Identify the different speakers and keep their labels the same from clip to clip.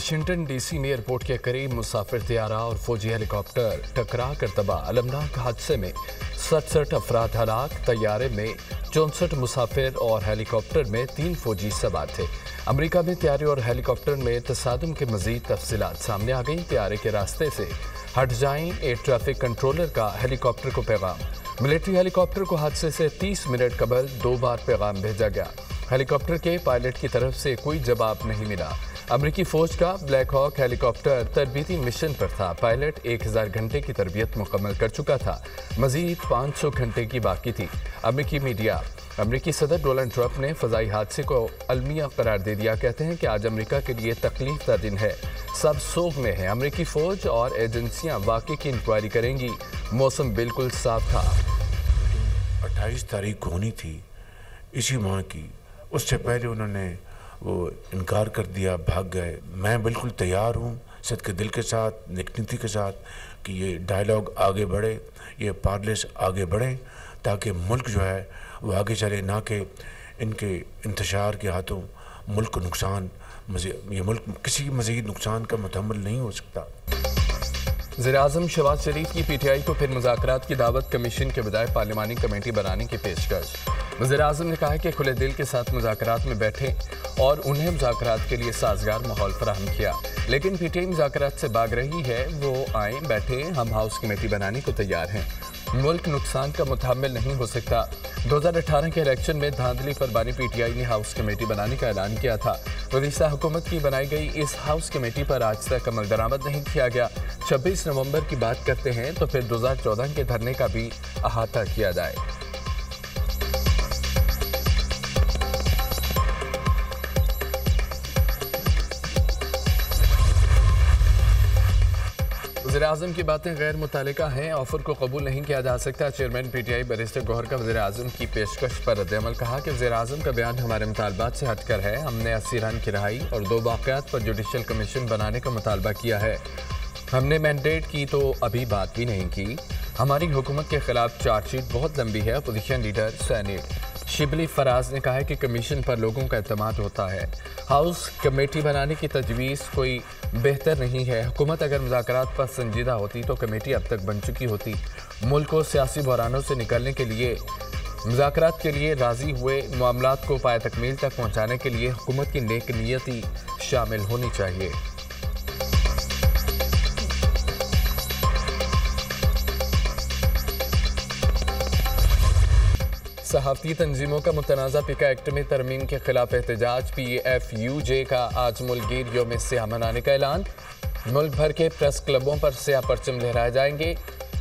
Speaker 1: Washington DC में airport के करीब मुसाफिर तैयारा और फौजी हेलीकॉप्टर टकरा कर तबाह। अलमनाक हादसे में 67 अफराद हलाक। तैयारे में 64 मुसाफिर और हेलीकॉप्टर में 3 फौजी सवार थे। अमेरिका में तैयारे और हेलीकॉप्टर में तसादुम के मजीद तफसीलात सामने आ गई। तैयारे के रास्ते से हट जाएं, एयर ट्रैफिक कंट्रोलर का हेलीकॉप्टर को पैगाम। मिलिट्री हेलीकॉप्टर को हादसे से 30 मिनट कबल 2 बार पैगाम भेजा गया। हेलीकॉप्टर के पायलट की तरफ से कोई जवाब नहीं मिला। अमेरिकी फौज का ब्लैक हॉक हेलीकॉप्टर तरबीती मिशन पर था। पायलट 1000 घंटे की तरबियत मुकम्मल कर चुका था। मजीद 500 घंटे की बाकी थी। अमेरिकी मीडिया अमेरिकी सदर डोनाल्ड ट्रंप ने फ़ज़ाई हादसे को अलमिया करार दे दिया। कहते हैं कि आज अमेरिका के लिए तकलीफ का दिन है, सब सोग में है। अमेरिकी फ़ौज और एजेंसियां वाक़ई की इंक्वायरी करेंगी। मौसम बिल्कुल साफ था।
Speaker 2: 28 तारीख को होनी थी इसी माह की, उससे पहले उन्होंने वो इनकार कर दिया, भाग गए। मैं बिल्कुल तैयार हूँ सदके दिल के साथ, नेकनीति के साथ कि ये डायलॉग आगे बढ़े, ये पार्लिस आगे बढ़े, ताकि मुल्क जो है वो आगे चले, ना कि इनके इंतशार के हाथों मुल्क को नुकसान, ये मुल्क किसी मज़ीद नुकसान का मुतहम्मिल नहीं हो सकता।
Speaker 1: वज़ीर-ए-आज़म शहबाज शरीफ की पीटीआई को फिर मुज़ाकरात की दावत, कमीशन के बजाय पार्लिमानी कमेटी बनाने की पेशकश। वज़ीर-ए-आज़म ने कहा है कि खुले दिल के साथ मुज़ाकरात में बैठे और उन्हें मुज़ाकरात के लिए साजगार माहौल फराहम किया, लेकिन पीटीआई मुज़ाकरात से भाग रही है। वो आए, बैठे, हम हाउस कमेटी बनाने को तैयार हैं। मुल्क नुकसान का मुतहम्मिल नहीं हो सकता। 2018 के इलेक्शन में धांधली पर बानी पीटीआई ने हाउस कमेटी बनाने का ऐलान किया था। ओडिशा हुकूमत की बनाई गई इस हाउस कमेटी पर आज तक अमल दरामद नहीं किया गया। 26 नवंबर की बात करते हैं तो फिर 2014 के धरने का भी अहाता किया जाए। वज़ीर-ए-आज़म की बातें गैर मुतालिका हैं, ऑफर को कबूल नहीं किया जा सकता। चेयरमैन पीटीआई बैरिस्टर गौहर का वज़ीर-ए-आज़म की पेशकश पर रद्द-ए-अमल। कहा कि वज़ीर-ए-आज़म का बयान हमारे मुतालबात से हटकर है। हमने असीरान की रिहाई और 2 वाक़यात पर जुडिशल कमीशन बनाने का मुतालबा किया है। हमने मैंडेट की तो अभी बात भी नहीं की। हमारी हुकूमत के खिलाफ चार्जशीट बहुत लंबी है। Opposition leader senate Shibli Faraz ने कहा है कि कमीशन पर लोगों का एतमाद होता है। हाउस कमेटी बनाने की तजवीज़ कोई बेहतर नहीं है। हुकूमत अगर मुज़ाकरात पर संजीदा होती तो कमेटी अब तक बन चुकी होती। मुल्क को सियासी बहरानों से निकलने के लिए मुज़ाकरात के लिए राज़ी हुए, मामलात को पाए तकमील तक पहुँचाने के लिए हुकूमत की नेक नियती शामिल होनी चाहिए। सहाफ़ती तंजीमों का मुतनाज़ा पिका एक्ट में तरमीम के खिलाफ एहतजाज। PFUJ का आज मुल्कगीर यौम स्याह मनाने का ऐलान। मुल्क भर के प्रेस क्लबों पर स्याह परचम लहराए जाएंगे।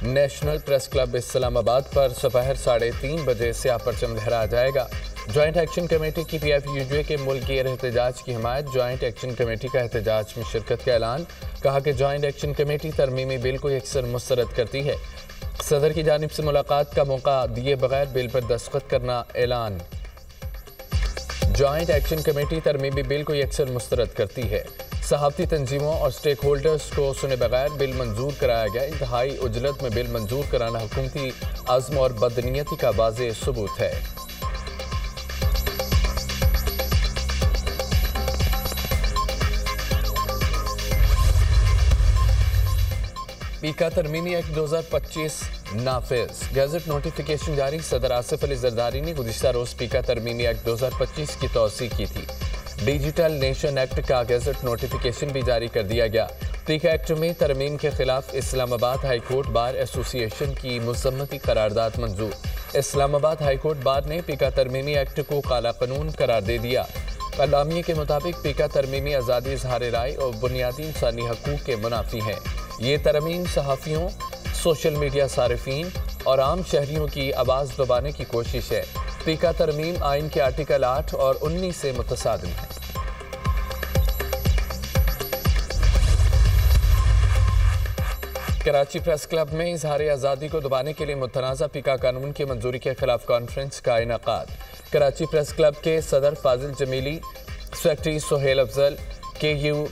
Speaker 1: नेशनल प्रेस क्लब इस्लामाबाद पर दोपहर 3:30 बजे स्याह परचम लहराया जाएगा। जॉइंट एक्शन कमेटी की PFUJ के मुल्कगीर एहतजाज की हिमायत। जॉइंट एक्शन कमेटी का एहतजाज में शिरकत का ऐलान। कहा कि जॉइंट एक्शन कमेटी तरमीमी बिल को अक्सर मुस्तरद करती है। सदर की जानिब से मुलाकात का मौका दिए बगैर बिल पर दस्तखत करना ऐलान। जॉइंट एक्शन कमेटी तरमीमी बिल को अक्सर मुस्तरद करती है। सहाफ़ती तंजीमों और स्टेक होल्डर्स को सुने बगैर बिल मंजूर कराया गया। इंतहाई उजलत में बिल मंजूर कराना हुकूमती अज़्म और बदनीयती का वाज़ेह सबूत है। पीका तरमीमी एक्ट 2025 नाफिज। गैजेट नोटिफिकेशन जारी। सदर आसिफ अली जरदारी ने गुज़िश्ता रोज़ पीका तरमीमी एक्ट 2025 की तौसीक़ की थी। डिजिटल नेशन एक्ट का गैजेट नोटिफिकेशन भी जारी कर दिया गया। पीका एक्ट में तरमीम के खिलाफ Islamabad high court bar association की मुसम्मती करारदाद मंजूर। इस्लामाबाद हाई कोर्ट बार ने पीका तरमीमी एक्ट को काला कानून करार दे दिया। अलामिया के मुताबिक पीका तरमीमी आज़ादी इज़हार राय और बुनियादी इंसानी हकूक़ के मुनाफी हैं। ये तरमीम सहाफ़ियों, सोशल मीडिया सारिफीन और आम शहरियों की आवाज़ दबाने की कोशिश है। पीका तरमीम आइन के आर्टिकल 8 और 19 से मुतसादिम है। कराची प्रेस क्लब में इज़हार आज़ादी को दबाने के लिए मुतनाज़ा पीका कानून की मंजूरी के खिलाफ कॉन्फ्रेंस का इनेकाद। कराची प्रेस क्लब के सदर फाजिल जमीली, सेक्रेटरी सोहेल अफजल, KU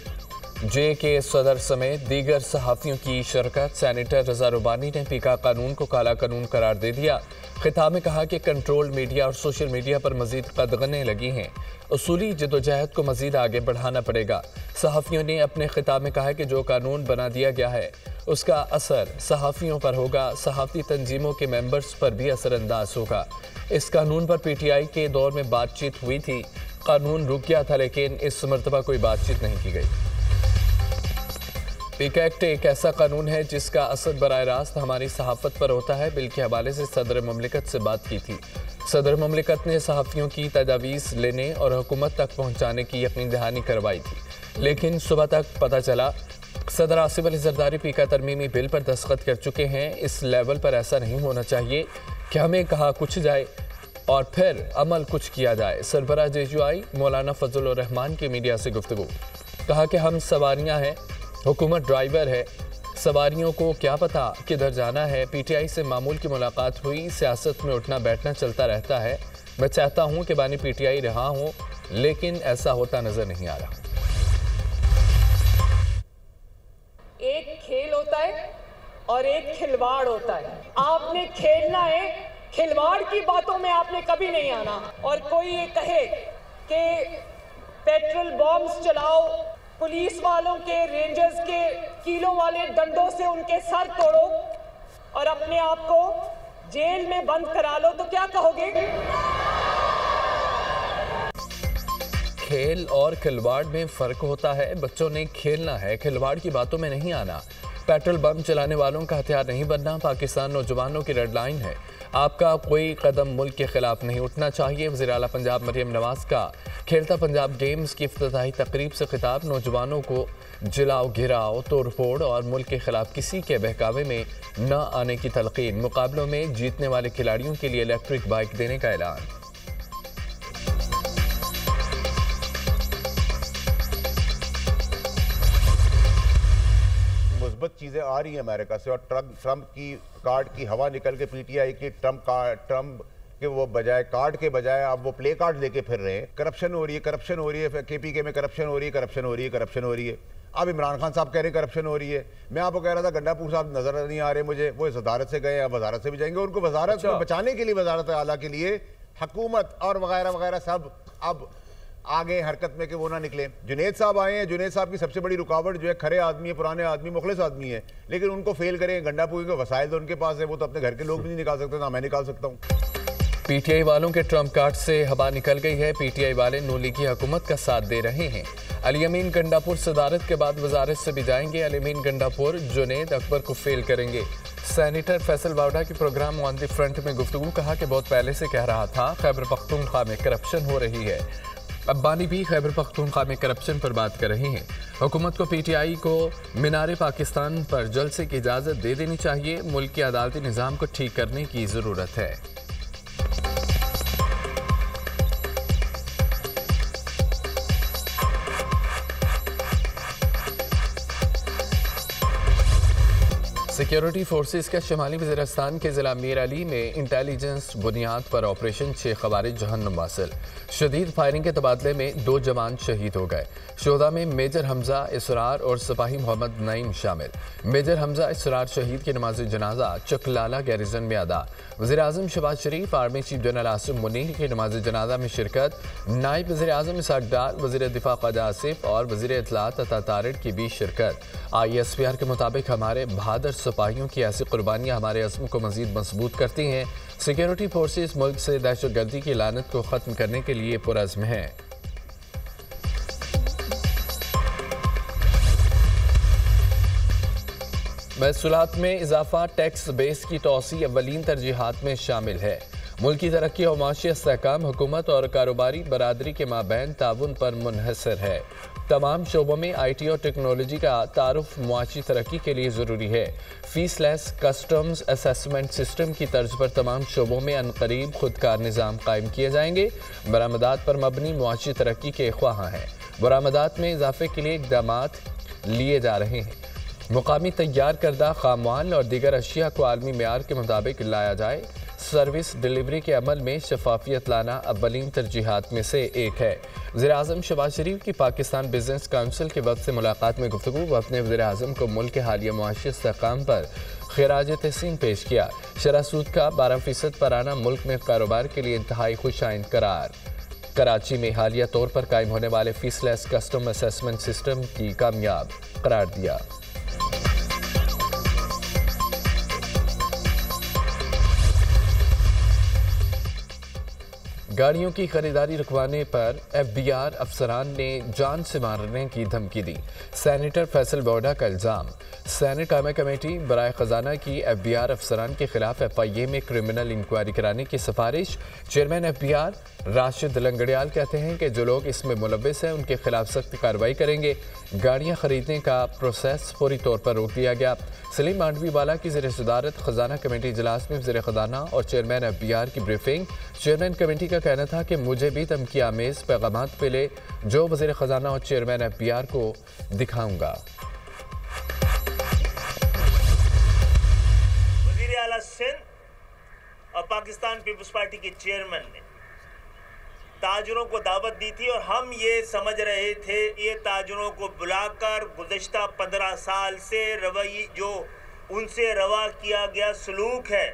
Speaker 1: जे के सदर समेत दीगर सहाफ़ियों की शिरकत। सेनेटर रजा रुबानी ने पीका कानून को काला कानून करार दे दिया। खिताब में कहा कि कंट्रोल मीडिया और सोशल मीडिया पर मजीद कदगनें लगी हैं। उसूली जदोजहद को मजीद आगे बढ़ाना पड़ेगा। सहाफ़ियों ने अपने खिताब में कहा कि जो कानून बना दिया गया है उसका असर सहाफ़ियों पर होगा, सहाफ़ी तंजीमों के मेंबर्स पर भी असरअंदाज होगा। इस कानून पर PTI के दौर में बातचीत हुई थी। कानून रुक गया था, लेकिन इस मरतबा कोई बातचीत नहीं की गई। पीक एक्ट एक ऐसा कानून है जिसका असर बराह रास्त हमारी सहाफ़त पर होता है। बिल के हवाले से सदर ममलिकत से बात की थी। सदर ममलिकत ने सहाफ़ियों की तजावीज़ लेने और हुकूमत तक पहुँचाने की यकीन दहानी करवाई थी, लेकिन सुबह तक पता चला सदर आसिफ अली जरदारी पीका तरमीमी बिल पर दस्तखत कर चुके हैं। इस लेवल पर ऐसा नहीं होना चाहिए कि हमें कहा कुछ जाए और फिर अमल कुछ किया जाए। सरबराह JUI मौलाना फजल रहमान की मीडिया से गुफ्तगू। कहा कि हम सवारियां हैं, हुकूमत ड्राइवर है, सवारियों को क्या पता किधर जाना है। PTI से मामूल की मुलाकात हुई। सियासत में उठना बैठना चलता रहता है। मैं चाहता हूँ कि बानी PTI रहा हूँ, लेकिन ऐसा होता नजर नहीं आ रहा।
Speaker 3: एक खेल होता है और एक खिलवाड़ होता है। आपने खेलना है, खिलवाड़ की बातों में आपने कभी नहीं आना। और कोई ये कहे कि पेट्रोल बॉम्ब्स चलाओ, पुलिस वालों के, रेंजर्स के कीलों वाले डंडों से उनके सर तोड़ो और अपने आप को जेल में बंद करा लो, तो क्या कहोगे?
Speaker 1: खेल और खिलवाड़ में फ़र्क होता है। बच्चों ने खेलना है, खिलवाड़ की बातों में नहीं आना। पेट्रोल बम चलाने वालों का हथियार नहीं बनना पाकिस्तान नौजवानों की रेड लाइन है। आपका कोई कदम मुल्क के खिलाफ नहीं उठना चाहिए। वज़ीर आला पंजाब मरियम नवाज का खेलता पंजाब गेम्स की इफ्तिताही तकरीब से खिताब। नौजवानों को जलाओ, घिराओ, तोड़ फोड़ और मुल्क के खिलाफ किसी के बहकावे में न आने की तलकीन। मुकाबलों में जीतने वाले खिलाड़ियों के लिए इलेक्ट्रिक बाइक देने का ऐलान।
Speaker 4: मुस्बत चीज़ें आ रही हैं अमेरिका से, और ट्रंप की कार्ड की हवा निकल के PTI की ट्रंप के वो बजाय कार्ड के बजाय अब वो प्ले कार्ड लेके फिर रहे हैं। करप्शन हो रही है, करप्शन हो रही है, KPK में करप्शन हो रही है, करप्शन हो रही है, करप्शन हो रही है। अब इमरान खान साहब कह रहे हैं करप्शन हो रही है। मैं आपको कह रहा था गंडापुर साहब नजर नहीं आ रहे मुझे, वो इस वजारत से गए, अब वजारत से भी जाएंगे। उनको वजारत को बचाने के लिए, वजारत आला के लिए हुकूमत और वगैरह वगैरह सब अब आगे हरकत में कि वो ना निकले। जुनेद साहब आए हैं। जुनेद साहब की सबसे बड़ी रुकावट जो है, खरे आदमी है, पुराने आदमी, मुखलिस आदमी है, लेकिन उनको फेल करें। गंडापुर के वसाइल तो उनके पास है, वो तो अपने घर के लोग भी नहीं निकाल सकते, ना मैं निकाल सकता हूँ।
Speaker 1: PTI वालों के ट्रंप कार्ड से हवा निकल गई है। PTI वाले नून लीगी हुकूमत का साथ दे रहे हैं। अली अमीन गंडापुर सदारत के बाद वजारत से भी जाएंगे। अली अमीन गंडापुर जुनेद अकबर को फेल करेंगे। सेनेटर फैसल वावडा की प्रोग्राम ऑन द फ्रंट में गुफ्तगू। कहा कि बहुत पहले से कह रहा था खैबर पख्तूनख्वा में करप्शन हो रही है। अब्बानी भी खैबर पख्तूनख्वा में करप्शन पर बात कर रहे हैं। हुकूमत को PTI को मीनार पाकिस्तान पर जलसे की इजाज़त दे देनी चाहिए। मुल्क के अदालती निज़ाम को ठीक करने की ज़रूरत है। सिक्योरिटी फोर्सेस का शुमाली वज़ीरिस्तान के ज़िला मीर अली में इंटेलिजेंस बुनियाद पर ऑपरेशन 6 ख़वारिज जहन्नुम वासिल। शदीद फायरिंग के तबादले में 2 जवान शहीद हो गए। शोधा में मेजर हमजा इसरार और सिपाही मोहम्मद नईम शामिल। मेजर हमजा इसरार शहीद की नमाज जनाजा चकलाला गैरिजन में अदा। वज़ीर आज़म Shehbaz Sharif, army chief general Asim Munir की नमाज जनाजा में शिरकत। नायब वज़ीर आज़म इसहाक डार, वज़ीर दिफा ख्वाजा आसिफ और वज़ीर इत्तलात अता तारिक की भी शिरकत। ISPR के मुताबिक हमारे बहादुर सिपाहियों की ऐसी कुर्बानियाँ हमारे अज़्म को मज़ीद मजबूत करती हैं। सिक्योरिटी फोर्सेस मुल्क से दहशतगर्दी की लानत को ख़त्म करने के लिए पुरज़्म हैं। महसूलात में इजाफा, टैक्स बेस की तोसी अव्वलीन तरजीहात में शामिल है। मुल्क की तरक्की और माशी इस्तेहकाम हुकूमत और कारोबारी बरादरी के माबैन ताउन पर मुनहसर है। तमाम शोबों में IT और टेक्नोलॉजी का तारुफ मुआशी तरक्की के लिए ज़रूरी है। फीसलेस कस्टम्स असेसमेंट सिस्टम की तर्ज पर तमाम शोबों में अनकरीब खुदकार निज़ाम कायम किए जाएंगे। बरामदात पर मबनी मुआशी तरक्की के ख्वाह हैं। बरामदात में इजाफे के लिए इक़दामात लिए जा रहे हैं। मुकामी तैयार करदा खाम माल और दीगर अशिया को आलमी मेयार के मुताबिक लाया जाए। सर्विस डिलीवरी के अमल में शफाफियत लाना अव्वलीन तरजीहात में से एक है। वज़ीर-ए-आज़म शहबाज शरीफ की पाकिस्तान बिजनेस काउंसिल के वक्त से मुलाकात में गुफ्तगू। वक्त ने वज़ीर-ए-आज़म को मुल्क के हालिया मुआशी इस्तेहकाम पर खिराज तहसीन पेश किया। शरह सूद का 12% पर आना मुल्क में कारोबार के लिए इंतहाई खुशाइंद करार। कराची में हालिया तौर पर कायम होने वाले फीसलेस कस्टम असेसमेंट सिस्टम की कामयाब करार दिया। गाड़ियों की खरीदारी रुकवाने पर FBR अफसरान ने जान से मारने की धमकी दी। सेनेटर फैसल बोडा का इल्ज़ाम। सेनेट कायमा कमेटी बराए खजाना की FBR अफसरान के खिलाफ FIA में क्रिमिनल इंक्वायरी कराने की सिफारिश। चेयरमैन FBR राशिद लंगड़ियाल कहते हैं कि जो लोग इसमें मुलव्विस हैं उनके खिलाफ सख्त कार्रवाई करेंगे। गाड़ियाँ खरीदने का प्रोसेस पूरी तौर पर रोक दिया गया। सलीम मांडवी वाला की ज़ेर सदारत खजाना कमेटी इजलास में वज़ीर खजाना और चेयरमैन FBR की ब्रीफिंग। चेयरमैन कमेटी का कहना था कि मुझे भी धमकी आमेज पैगामात मिले जो वज़ीर खजाना और चेयरमैन FBR को दिखाऊंगा।
Speaker 5: वज़ीर आला सिंध और पाकिस्तान पीपल्स पार्टी के चेयरमैन ने ताजरों को दावत दी थी और हम ये समझ रहे थे ये ताजरों को बुलाकर गुज़श्ता 15 साल से रवैये जो उनसे रवा किया गया सलूक है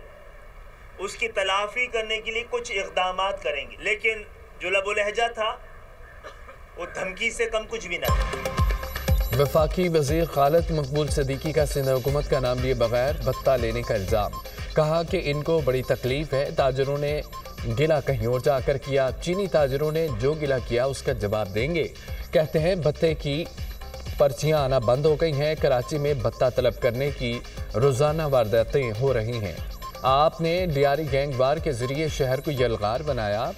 Speaker 5: उसकी तलाफी करने के लिए कुछ इक़दामात करेंगे, लेकिन जो लबो लहजा था वो धमकी से कम कुछ भी ना था।
Speaker 1: वफाकी वज़ीर खालिद मकबूल सिद्दीकी का सिंध हुकूमत का नाम लिए बगैर भत्ता लेने का इल्ज़ाम। कहा कि इनको बड़ी तकलीफ है। ताजरों ने गिला कहीं और जाकर किया। चीनी ताजरों ने जो गिला किया उसका जवाब देंगे। कहते हैं भत्ते की पर्चियां आना बंद हो गई हैं। कराची में भत्ता तलब करने की रोज़ाना वारदातें हो रही हैं। आपने डियारी गैंगवार के जरिए शहर को यलगार बनाया।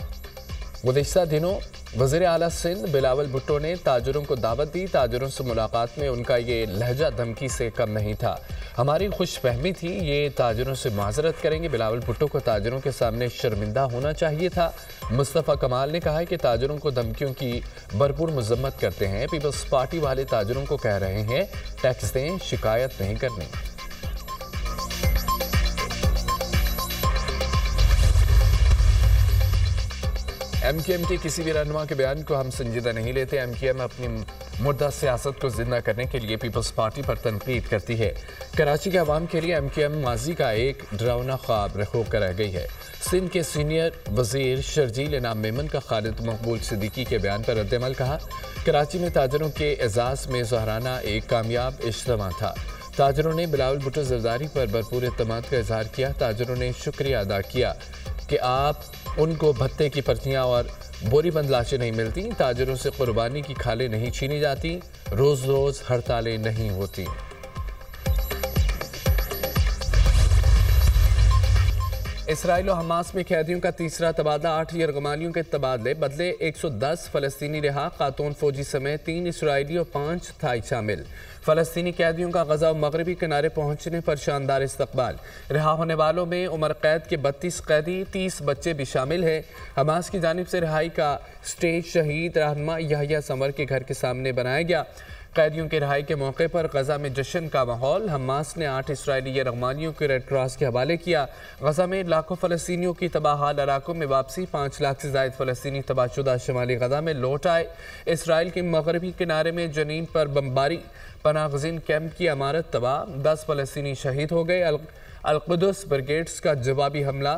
Speaker 1: गुज़िश्ता दिनों वज़ीर आला सिंध बिलावल भुट्टो ने ताजरों को दावत दी। ताजरों से मुलाकात में उनका ये लहजा धमकी से कम नहीं था। हमारी खुशफहमी थी, ये ताजरों से माजरत करेंगे। बिलावल भुट्टो को ताजरों के सामने शर्मिंदा होना चाहिए था। मुस्तफ़ा कमाल ने कहा कि ताजरों को धमकियों की भरपूर मजम्मत करते हैं। पीपल्स पार्टी वाले ताजरों को कह रहे हैं टैक्स दें, शिकायत नहीं करनी। MKM के किसी भी रहनुमा के बयान को हम संजीदा नहीं लेते। MKM अपनी मुर्दा सियासत को जिंदा करने के लिए पीपल्स पार्टी पर तनकीद करती है। कराची के अवाम के लिए MKM माजी का एक डरावना ख्वाब होकर रह गई है। सिंध के सीनियर वजीर शर्जील इनाम मेमन का खालिद मकबूल सिद्दीकी के बयान पर रद्दमल। कहा कराची में ताजरों के एजाज में ज़हराना एक कामयाब इज्तिमा था। ताजरों ने बिलावल भुट्टो जरदारी पर भरपूर एतमाद का इजहार किया। ताजरों ने शुक्रिया अदा किया कि आप उनको भत्ते की पर्चियाँ और बोरी बंद लाशें नहीं मिलती। ताजरों से कुर्बानी की खालें नहीं छीनी जाती। रोज़ रोज़ हड़तालें नहीं होती। इसराइल और हमास में कैदियों का तीसरा तबादला। 8 यरगमालियों के तबादले बदले। 110 फ़लस्तीनी रिहा, खातून फौजी समेत 3 इसराइली और 5 थाई शामिल। फ़लस्तीनी कैदियों का गज़ा और मगरबी किनारे पहुंचने पर शानदार इस्तकबाल। रिहा होने वालों में उम्र कैद के 32 कैदी, 30 बच्चे भी शामिल हैं। हमास की जानिब से रिहाई का स्टेज शहीद रहनुमा यहया संवर के घर के सामने बनाया गया। कैदियों की रिहाई के मौके पर गजा में जश्न का माहौल। हमास ने 8 इसराइली यरगमालियों को रेड क्रॉस के हवाले किया। गजा में लाखों फ़लस्तीनियों की तबाहाल इलाकों में वापसी। 5 लाख से ज़ायद फ़लस्तीनी तबाहशुदा शुमाली गजा में लौट आए। इसराइल के मगरबी किनारे में जनीन पर बमबारी, पनागज़ीन कैंप की इमारत तबाह, 10 फ़लस्तीनी शहीद हो गए। अल-कुद्स ब्रिगेड्स का जवाबी हमला